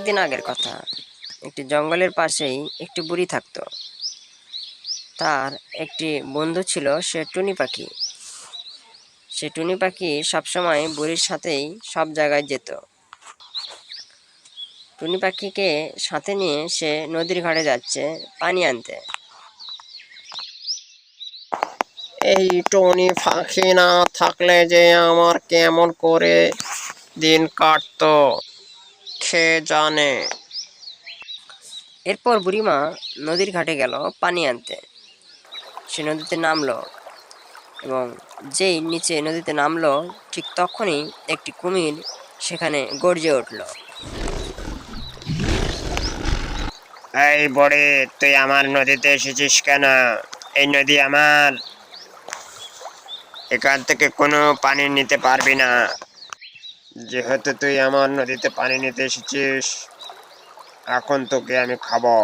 অনেকদিন আগের কথা। একটি জঙ্গলের পাশেই একটি বুড়ি থাকতো। তার একটি বন্ধু ছিল, সে টুনি পাখি। সে টুনি পাখি সবসময় বুড়ির সাথেই সব জায়গায় যেত। টুনি পাখিকে সাথে নিয়ে সে নদীর ঘাটে যাচ্ছে পানি আনতে। এই টুনি পাখি না থাকলে যে আমার কেমন করে দিন কাটতো কে জানে। এরপর বুড়িমা নদীর ঘাটে গেল পানি আনতে। সে নদীতে নামলো এবং যেই নিচে নদীতে নামলো ঠিক তখনই একটি কুমির সেখানে গর্জে উঠল। এই বড়ে, তুই আমার নদীতে এসেছিস কেন? এই নদী আমার, এখান থেকে কোনো পানি নিতে পারবি না। যেহেতু তুই আমার নদীতে পানি নিতে এসেছিস, এখন তোকে আমি খাবো।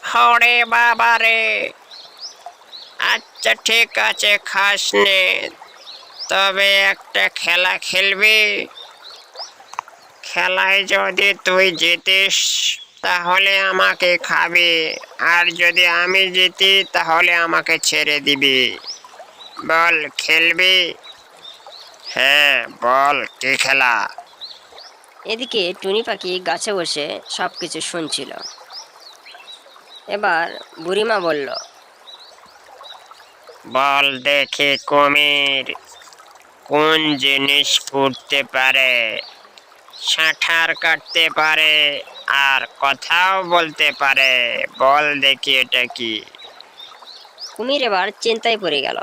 হরে বাবা রে, আচ্ছা ঠিক আছে, খাস নে, তবে একটা খেলা খেলবি। খেলায় যদি তুই জিতিস তাহলে আমাকে খাবি, আর যদি আমি জিতি তাহলে আমাকে ছেড়ে দিবি। বল, খেলবি? হ্যাঁ বল, কি খেলা? এদিকে টুনি পাখি গাছে বসে সবকিছু শুনছিল। এবার বুড়িমা বলল, বল দেখি কুমির, কোন জিনিস উঠতে পারে, সাঁতার কাটতে পারে, আর কথাও বলতে পারে? বল দেখি এটা কি? কুমির এবার চিন্তায় পড়ে গেল।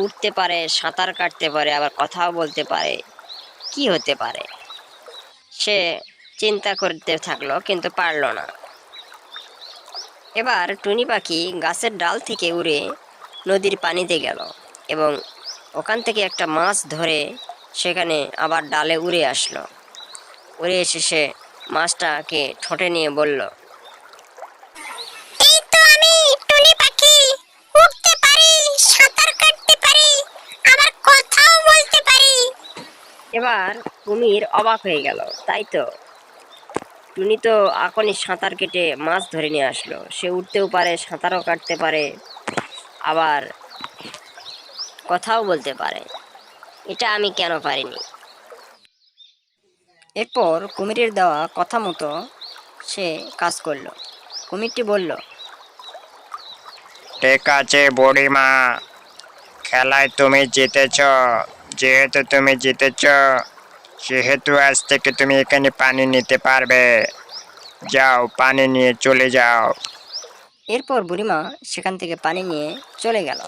উঠতে পারে, সাঁতার কাটতে পারে, আবার কথাও বলতে পারে, কি হতে পারে? সে চিন্তা করতে থাকলো কিন্তু পারল না। এবার টুনি পাখি গাছের ডাল থেকে উড়ে নদীর পানিতে গেল এবং ওখান থেকে একটা মাছ ধরে সেখানে আবার ডালে উড়ে আসলো। উড়ে এসে সে মাছটাকে ঠোঁটে নিয়ে বলল, এই তো আমি টুনি পাখি, উড়তে পারি, সাঁতার কাটতে পারি, আবার কথাও বলতে পারি। এবার কুমির অবাক হয়ে গেল, তাই তো, টুনি তো এখনই সাঁতার কেটে মাছ ধরে নিয়ে আসলো, সে উঠতেও পারে, সাঁতারও কাটতে পারে, আবার কথাও বলতে পারে, এটা আমি কেন পারিনি? এরপর কুমিরের দেওয়া কথা মতো সে কাজ করলো। কুমিরটি বলল, ঠিক আছে বুড়িমা, খেলায় তুমি জিতেছ। যেহেতু তুমি জিতেছ, সেহেতু আজ থেকে তুমি এখানে পানি নিতে পারবে। যাও, পানি নিয়ে চলে যাও। এরপর বুড়িমা সেখান থেকে পানি নিয়ে চলে গেল।